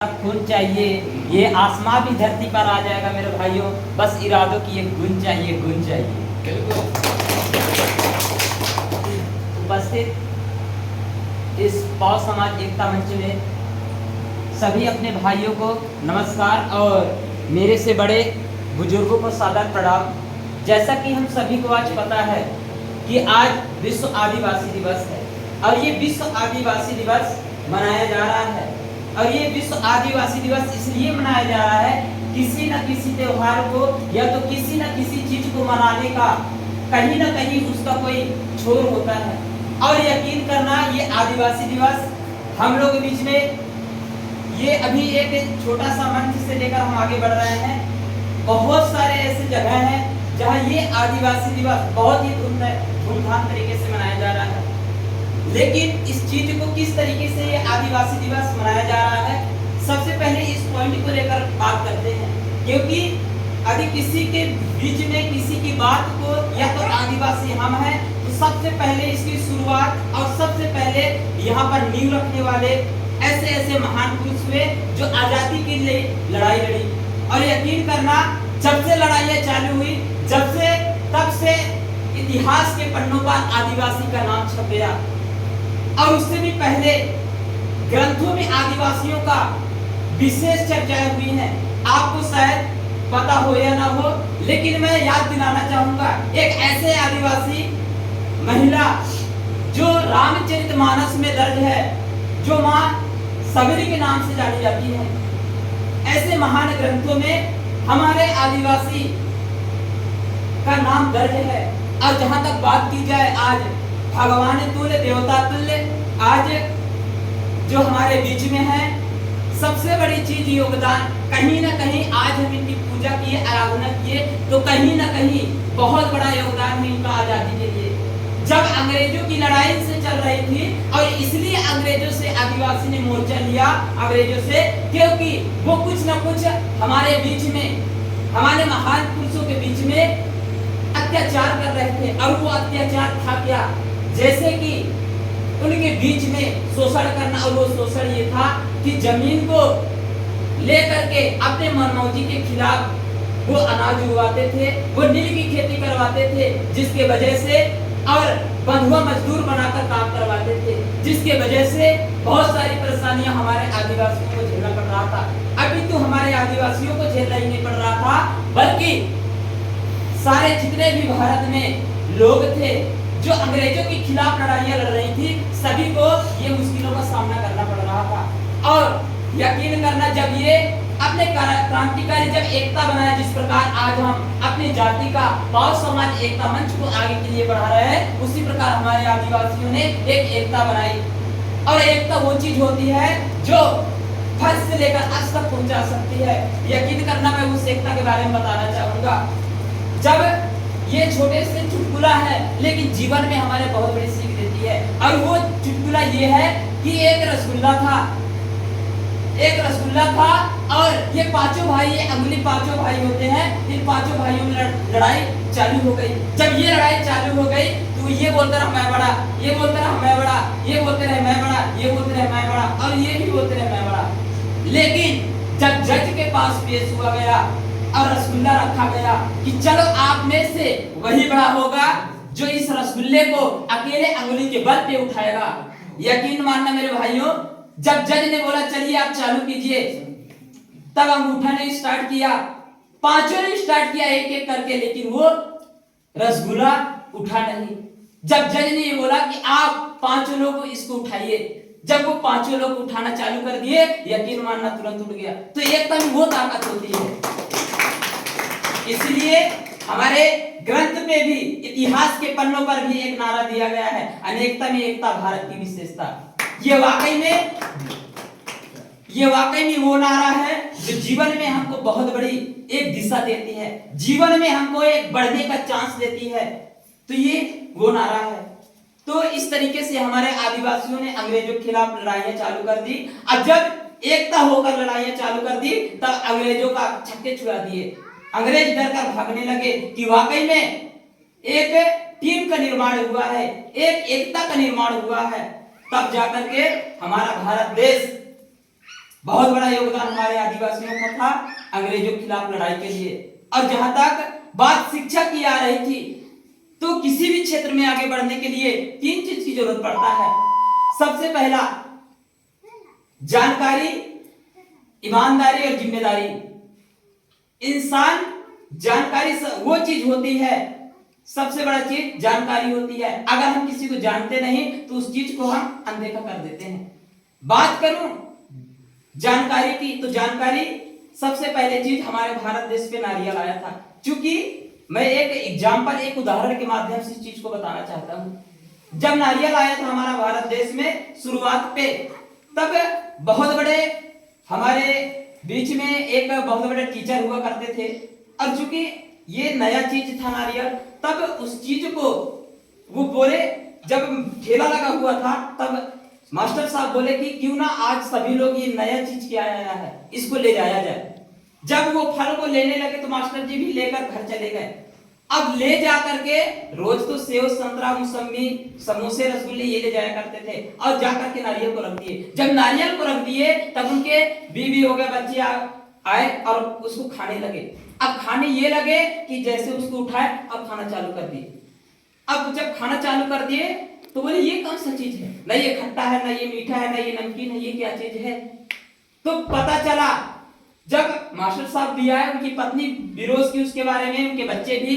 खून चाहिए, ये आसमां भी धरती पर आ जाएगा मेरे भाइयों, बस इरादों की एक गुन चाहिए, गुन चाहिए। उपस्थित इस पौ समाज एकता मंच में सभी अपने भाइयों को नमस्कार और मेरे से बड़े बुजुर्गों को सादर प्रणाम। जैसा कि हम सभी को आज पता है कि आज विश्व आदिवासी दिवस है और ये विश्व आदिवासी दिवस मनाया जा रहा है। और ये विश्व आदिवासी दिवस इसलिए मनाया जा रहा है, किसी न किसी त्योहार को या तो किसी न किसी चीज को मनाने का कहीं न कहीं उसका कोई छोर होता है। और यकीन करना, ये आदिवासी दिवस हम लोग के बीच में ये अभी एक छोटा सा मंच से लेकर हम आगे बढ़ रहे हैं। बहुत सारे ऐसे जगह हैं जहाँ ये आदिवासी दिवस बहुत ही धूमधाम तरीके से मनाया जा रहा है। लेकिन इस चीज को किस तरीके से ये आदिवासी दिवस मनाया जा रहा है, सबसे पहले इस पॉइंट को लेकर बात करते हैं। क्योंकि यदि किसी के बीच में किसी की बात को या तो आदिवासी हम हैं, तो सबसे पहले इसकी शुरुआत और सबसे पहले यहाँ पर नींव रखने वाले ऐसे ऐसे महान पुरुष हुए जो आजादी के लिए लड़ाई लड़ी। और यकीन करना, जब से लड़ाइयाँ चालू हुई, तब से इतिहास के पन्नों पर आदिवासी का नाम छप गया। और उससे भी पहले ग्रंथों में आदिवासियों का विशेष चर्चाएं हुई हैं। आपको शायद पता हो या ना हो, लेकिन मैं याद दिलाना चाहूंगा, एक ऐसे आदिवासी महिला जो रामचरितमानस में दर्ज है, जो माँ सबरी के नाम से जानी जाती है। ऐसे महान ग्रंथों में हमारे आदिवासी का नाम दर्ज है। और जहां तक बात की जाए, आज भगवान तुल्य, देवता तुल्य आज जो हमारे बीच में है, सबसे बड़ी चीज योगदान, कहीं ना कहीं आज हम इनकी पूजा किए, आराधना किए, तो कहीं ना कहीं बहुत बड़ा योगदान है इनका आजादी के लिए। जब अंग्रेजों की लड़ाई से चल रही थी, और इसलिए अंग्रेजों से आदिवासी ने मोर्चा लिया, अंग्रेजों से, क्योंकि वो कुछ न कुछ हमारे बीच में, हमारे महान पुरुषों के बीच में अत्याचार कर रहे थे। और वो अत्याचार था क्या? जैसे कि उनके बीच में शोषण करना, और वो शोषण ये था कि जमीन को लेकर के अपने मनमौजी के खिलाफ वो अनाज उगाते थे, वो नील की खेती करवाते थे, जिसके वजह से, और बंधुआ मजदूर बनाकर काम करवाते थे, जिसके वजह से बहुत सारी परेशानियां हमारे आदिवासियों को झेलना पड़ रहा था। अभी तो हमारे आदिवासियों को झेलना ही नहीं पड़ रहा था, बल्कि सारे जितने भी भारत में लोग थे जो अंग्रेजों के खिलाफ लड़ाइयां लड़ रही थी, सभी को ये मुश्किलों का सामना करना पड़ रहा था। और यकीन करना, जब ये अपने क्रांतिकारी जब एकता बनाया, जिस प्रकार आज हम अपनी जाति का पौ समाज एकता मंच को आगे के लिए बढ़ा रहे हैं, उसी प्रकार हमारे आदिवासियों ने एक एकता बनाई। और एकता वो चीज होती है जो फर्श से लेकर आज तक पहुंचा सकती है। यकीन करना, मैं उस एकता के बारे में बताना चाहूंगा। जब ये छोटे से चुटकुला है, लेकिन जीवन में हमारे बहुत बड़ी सीख देती है। और वो चुटकुला ये है कि एक रसगुल्ला था, और ये पांचों भाई, ये अंगुली पांचों भाई होते हैं, इन पांचों भाइयों में लड़ाई चालू हो गई। जब ये लड़ाई चालू हो गई, तो ये बोलता रहा मैं बड़ा, ये बोलता रहा मैं बड़ा, ये बोलते रहे मैं बड़ा, ये बोलते रहे मैं बड़ा, और ये भी बोलते रहे मैं बड़ा। लेकिन जब जज के पास पेश हुआ गया और रसगुल्ला रखा गया कि चलो आप में से वही बड़ा होगा जो इस रसगुल्ले को अकेले अंगुली के बल पे उठाएगा। यकीन मानना मेरे भाइयों, जब जज ने बोला चलिए आप चालू कीजिए, तब अंगूठा ने स्टार्ट किया, पांचों ने स्टार्ट किया एक एक करके, लेकिन वो रसगुल्ला उठा नहीं। जब जज ने ये बोला कि आप पांचों लोग इसको उठाइए, जब वो पांचों लोग उठाना चालू कर दिए, यकीन मानना तुरंत उठ गया। तो एकता में वो ताकत होती है। इसलिए हमारे ग्रंथ में भी, इतिहास के पन्नों पर भी एक नारा दिया गया है, अनेकता में एकता भारत की विशेषता। ये वाकई में वो नारा है जो जीवन में हमको बहुत बड़ी एक दिशा देती है, जीवन में हमको एक बढ़ने का चांस देती है। तो ये वो नारा है। तो इस तरीके से हमारे आदिवासियों ने अंग्रेजों के खिलाफ लड़ाइयां चालू कर दी। अब जब एकता होकर लड़ाइयां चालू कर दी, तब अंग्रेजों का छक्के छुड़ा दिए। अंग्रेज डर कर भागने लगे कि वाकई में एक टीम का निर्माण हुआ है, एक एकता का निर्माण हुआ है। तब जाकर के हमारा भारत देश बहुत बड़ा योगदान हमारे आदिवासियों का था अंग्रेजों के खिलाफ लड़ाई के लिए। और जहां तक बात शिक्षा की आ रही थी, तो किसी भी क्षेत्र में आगे बढ़ने के लिए 3 चीज की जरूरत पड़ता है। सबसे पहला जानकारी, ईमानदारी और जिम्मेदारी। इंसान जानकारी वो चीज होती है, सबसे बड़ा चीज जानकारी होती है। अगर हम किसी को जानते नहीं तो उस चीज को हम अनदेखा कर देते हैं। बात करूं जानकारी की, तो जानकारी सबसे पहले चीज हमारे भारत देश पे नारियल आया था। क्योंकि मैं एक एग्जांपल, एक उदाहरण के माध्यम से इस चीज को बताना चाहता हूं। जब नारियल आया था हमारा भारत देश में शुरुआत पे, तब बहुत बड़े हमारे बीच में एक बहुत बड़े टीचर हुआ करते थे। और चूंकि ये नया चीज था नारियल, तब उस चीज को वो बोले, जब ठेला लगा हुआ था तब मास्टर साहब बोले कि क्यों ना आज सभी लोग ये नया चीज क्या आया है, इसको ले जाया जाए। जब वो फल को लेने लगे तो मास्टर जी भी लेकर घर चले गए। अब ले जा करके रोज तो सेव, संतरा, मौसमी, समोसे, रसगुल्ले ये ले जाया करते थे, और जा करके नारियल को रख दिए। जब नारियल को रख दिए तब उनके बीवी हो गए, बच्चे आए और उसको खाने लगे। अब खाने ये लगे कि जैसे उसको उठाए और खाना चालू कर दिए। अब जब खाना चालू कर दिए तो बोले ये कौन सा चीज है, ना ये खट्टा है, ना ये मीठा है, ना ये नमकीन है, ये क्या चीज है। तो पता चला जब मास्टर साहब भी आए, उनकी पत्नी विरोध की उसके बारे में, उनके बच्चे भी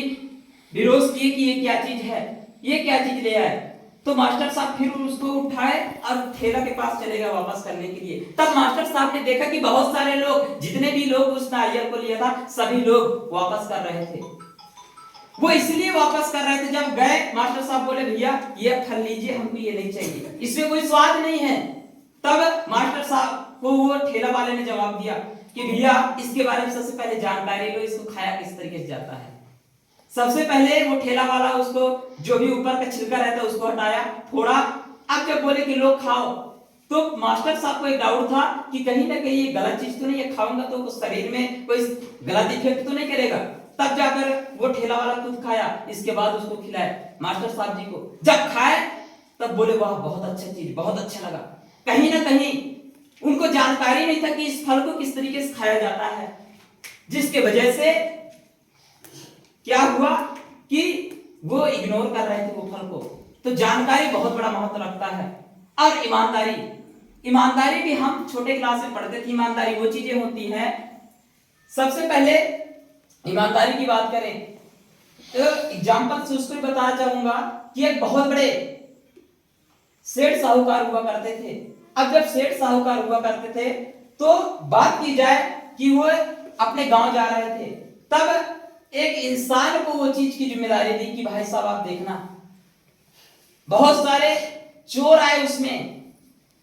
विरोध किए कि ये क्या चीज है, ये क्या चीज ले आए। तो मास्टर साहब फिर उसको उठाए और ठेला के पास चले गए वापस करने के लिए। तब मास्टर साहब ने देखा कि बहुत सारे लोग, जितने भी लोग उस नारियल को लिया था, सभी लोग वापस कर रहे थे। वो इसलिए वापस कर रहे थे, जब गए मास्टर साहब बोले भैया ये फल लीजिए, हमको ये नहीं चाहिए, इसमें कोई स्वाद नहीं है। तब मास्टर साहब को वो ठेला वाले ने जवाब दिया कि भैया इसके बारे में सबसे पहले जानकारी लो, इसको खाया किस तरीके से जाता है। सबसे पहले वो ठेला वाला उसको जो भी ऊपर का छिलका रहता है उसको हटाया, फोड़ा। अब जब बोले कि लो खाओ, तो मास्टर साहब को एक डाउट था कि कहीं ना कहीं ये गलत चीज तो नहीं है, खाऊंगा तो शरीर में कोई गलत इफेक्ट तो नहीं करेगा। तब जाकर वो ठेला वाला खुद खाया, इसके बाद उसको खिलाया मास्टर साहब जी को। जब खाए तब बोले वाह बहुत अच्छा चीज, बहुत अच्छा लगा। कहीं ना कहीं उनको जानकारी नहीं था कि इस फल को किस तरीके से खाया जाता है, जिसके वजह से क्या हुआ कि वो इग्नोर कर रहे थे वो फल को। तो जानकारी बहुत बड़ा महत्व रखता है। और ईमानदारी, ईमानदारी भी हम छोटे क्लास में पढ़ते थे। ईमानदारी वो चीजें होती हैं, सबसे पहले ईमानदारी की बात करें तो एग्जांपल से उसको बताना चाहूंगा कि एक बहुत बड़े सेठ साहूकार हुआ करते थे। अब जब सेठ साहूकार हुआ करते थे तो बात की जाए कि वो अपने गांव जा रहे थे, तब एक इंसान को वो चीज की जिम्मेदारी दी कि भाई साहब आप देखना, बहुत सारे चोर आए उसमें।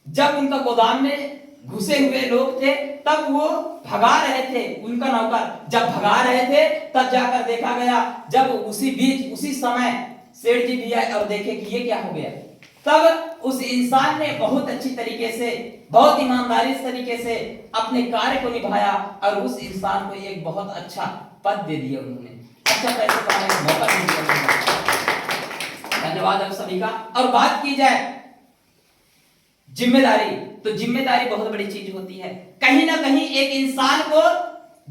जब उनका गोदाम में घुसे हुए लोग थे तब वो भगा रहे थे, उनका नौकर जब भगा रहे थे तब जाकर देखा गया, जब उसी बीच उसी समय सेठ जी भी आए और देखे कि ये क्या हो गया। तब उस इंसान ने बहुत अच्छी तरीके से, बहुत ईमानदारी तरीके से अपने कार्य को निभाया और उस इंसान को एक बहुत अच्छा पद दे दिया उन्होंने, अच्छा पैसे कमाने का मौका दिया। धन्यवाद आप सभी का। और बात की जाए जिम्मेदारी, तो जिम्मेदारी बहुत बड़ी चीज होती है। कहीं ना कहीं एक इंसान को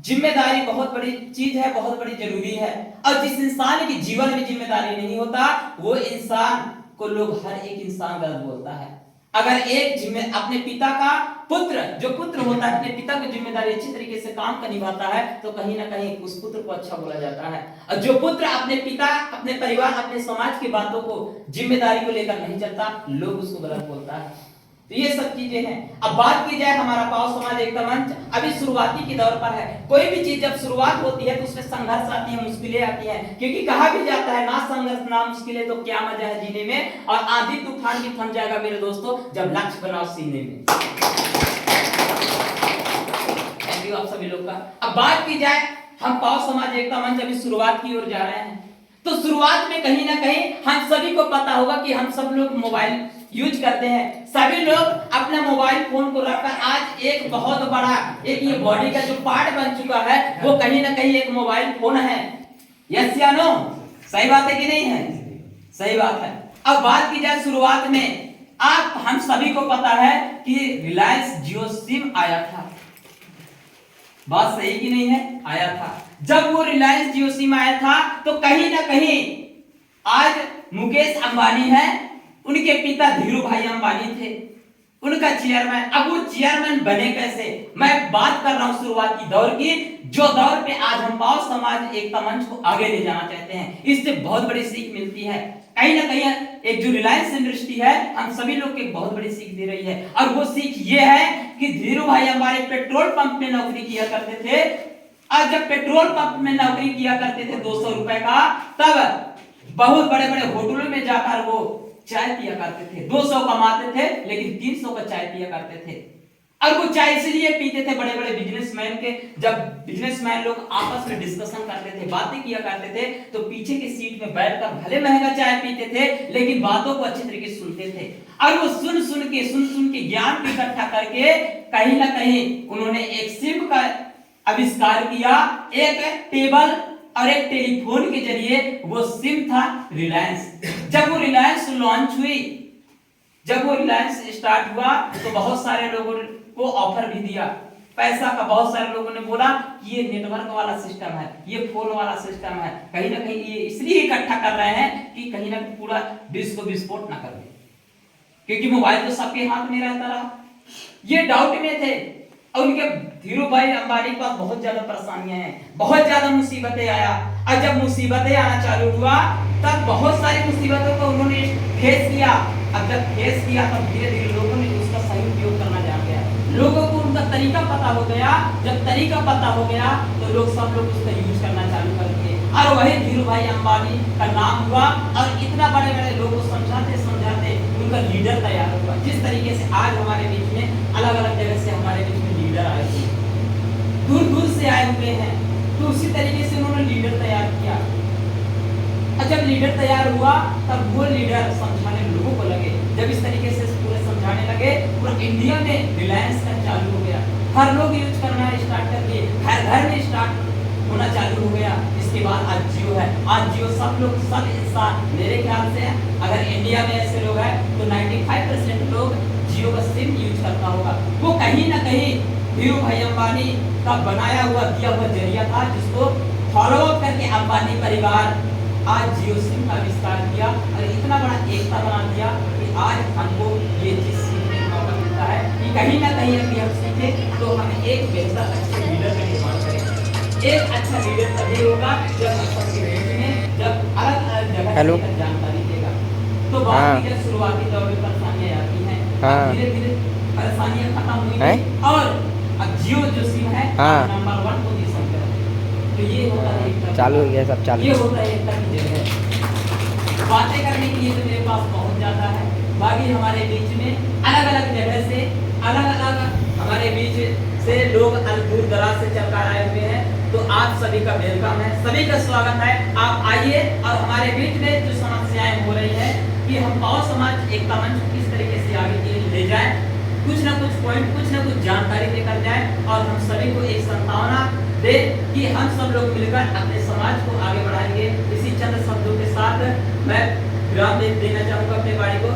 जिम्मेदारी बहुत बड़ी चीज है, बहुत बड़ी जरूरी है। और जिस इंसान के जीवन में जिम्मेदारी नहीं होता वो इंसान को लोग हर एक इंसान गलत बोलता है। अगर एक अपने पिता का पुत्र, जो पुत्र होता है अपने पिता की जिम्मेदारी अच्छी तरीके से काम का निभाता है तो कहीं ना कहीं उस पुत्र को अच्छा बोला जाता है। और जो पुत्र अपने पिता, अपने परिवार, अपने समाज की बातों को, जिम्मेदारी को लेकर नहीं चलता, लोग उसको गलत बोलता है। तो ये सब चीजें हैं। अब बात की जाए हमारा पाव समाज एकता मंच अभी शुरुआती के दौर पर है। कोई भी चीज जब शुरुआत होती है तो उसमें संघर्ष आती है, मुश्किलें आती हैं, क्योंकि कहा भी जाता है ना संघर्ष ना मुश्किलें तो क्या मजा है जीने में, और आंधी तूफान भी थम जाएगा मेरे दोस्तों जब लक्ष्य बनाओ सीने में। थैंक यू आप सभी लोग का। अब बात की जाए हम पाव समाज एकता मंच अभी शुरुआत की ओर जा रहे हैं, तो शुरुआत में कहीं ना कहीं हम सभी को पता होगा कि हम सब लोग मोबाइल यूज करते हैं। सभी लोग अपना मोबाइल फोन को रखकर आज एक बहुत बड़ा एक ये बॉडी का जो पार्ट बन चुका है वो कहीं ना कहीं एक मोबाइल फोन है। यस या नो? सही बात है कि नहीं है? सही बात है। अब बात की जाए शुरुआत में आप हम सभी को पता है कि रिलायंस जियो सिम आया था, बात सही कि नहीं है, आया था। जब वो रिलायंस जियो सिम आया था तो कहीं ना कहीं आज मुकेश अंबानी है, उनके पिता धीरू भाई अंबानी थे, उनका चेयरमैन। अब वो चेयरमैन बने कैसे? मैं बात कर रहा हूं शुरुआती दौर की, जो दौर पे आज हम पाव समाज एकता मंच को आगे ले जाना चाहते हैं। इससे बहुत बड़ी सीख मिलती है। कहीं ना कहीं एक जो रिलायंस इंडस्ट्री है हम सभी लोग को एक बहुत बड़ी सीख दे रही है, और वो सीख ये है कि धीरू भाई अंबानी पेट्रोल पंप में नौकरी किया करते थे, और जब पेट्रोल पंप में नौकरी किया करते थे 200 रुपए का, तब बहुत बड़े बड़े होटलों में जाकर वो चाय पिया करते थे। 200 कमाते थे लेकिन 300 का चाय पिया करते थे। और वो चाय इसलिए पीते थे, बड़े बड़े बिजनेसमैन के, जब बिजनेसमैन लोग आपस में डिस्कशन करते थे, बातें किया करते थे, तो पीछे की सीट में बैठकर भले महंगा चाय पीते थे लेकिन बातों को अच्छी तरीके से सुनते थे। और वो सुन सुन के ज्ञान इकट्ठा करके कहीं ना कहीं उन्होंने एक सिम का आविष्कार किया, एक टेबल और एक टेलीफोन के जरिए। वो सिम था रिलायंस। जब वो रिलायंस लॉन्च हुई, जब वो रिलायंस स्टार्ट हुआ तो बहुत सारे लोगों को ऑफर भी दिया पैसा का। बहुत सारे लोगों ने बोला कि ये नेटवर्क वाला सिस्टम है, ये फोन वाला सिस्टम है, कहीं ना कहीं ये इसलिए इकट्ठा कर रहे हैं कि कहीं ना कहीं पूरा विश्व को विस्फोट ना कर दे, क्योंकि मोबाइल तो सबके हाथ में रहता रहा। ये डाउट में थे। और उनके धीरू भाई अंबानी के पास बहुत ज्यादा परेशानियां हैं, बहुत ज्यादा मुसीबतें आया। और जब मुसीबतें आना चालू हुआ तब बहुत सारी मुसीबतों को उन्होंने फेस किया। अब जब फेस किया तब धीरे धीरे लोगों ने उसका सही उपयोग करना जान गया, लोगों को उनका तरीका पता हो गया। जब तरीका पता हो गया तो लोग सब लोग उसका यूज करना चालू कर दिए, और वही धीरू भाई अंबानी का नाम हुआ। और इतना बड़े बड़े लोगों को समझाते समझाते उनका लीडर तैयार हुआ। जिस तरीके से आज हमारे बीच में अलग अलग जगह से हमारे बीच में लीडर आए थे, दूर दूर से आए हुए हैं, तो उसी तरीके से उन्होंने लीडर तैयार किया। और जब लीडर तैयार हुआ तब वो लीडर समझाने लोगों को लगे। जब इस तरीके से पूरे समझाने लगे, पूरा इंडिया में रिलायंस का चालू हो गया, हर लोग यूज करना स्टार्ट कर दिए, हर घर में स्टार्ट होना चालू हो गया। इसके बाद आज जियो है। आज जियो सब लोग, सब इंसान, मेरे ख्याल से अगर इंडिया में ऐसे लोग हैं तो 95% लोग जियो का सिम यूज करता होगा। वो कहीं ना कहीं धीरू भाई अंबानी का बनाया हुआ, दिया हुआ जरिया था, जिसको फॉलो अप करके अंबानी परिवार आज जियो सिम का आविष्कार किया और इतना बड़ा एकता बना दिया कि आज हमको ये चीज सीखने का मौका मिलता है कि कहीं ना कहीं अगर हम सीखे तो हम एक बेहतर अच्छे लीडर का निर्माण करें। एक अच्छा लीडर तभी होगा जब हम सबके बीच में, जब अलग अलग जगह से जानकारी देगा। तो बात की शुरुआती दौर में परेशानियां आती हैं, धीरे धीरे परेशानियां खत्म हुई और अब जियो जो सिम है नंबर 1 पोजीशन पे। तो ये होता है चालू हो गया, सब चालू। ये होता है एकता की जगह। बातें करने के लिए तो मेरे पास बहुत ज्यादा है, बाकी हमारे बीच में अलग अलग जगह से, अलग अलग हमारे बीच से लोग दूर दराज से चलकर आए हुए हैं। तो आप सभी का वेलकम है, सभी का स्वागत है। आप आइए और हमारे बीच में जो समस्याएं हो रही है कि हम पाव समाज एकता मंच किस तरीके से आगे ले जाए, कुछ ना कुछ पॉइंट, कुछ ना कुछ जानकारी लेकर जाए और हम सभी को एक संभावना दे कि हम सब लोग मिलकर अपने समाज को आगे बढ़ाएंगे। इसी चंद शब्दों के साथ मैं विराम देना चाहूंगा अपने वाणी को।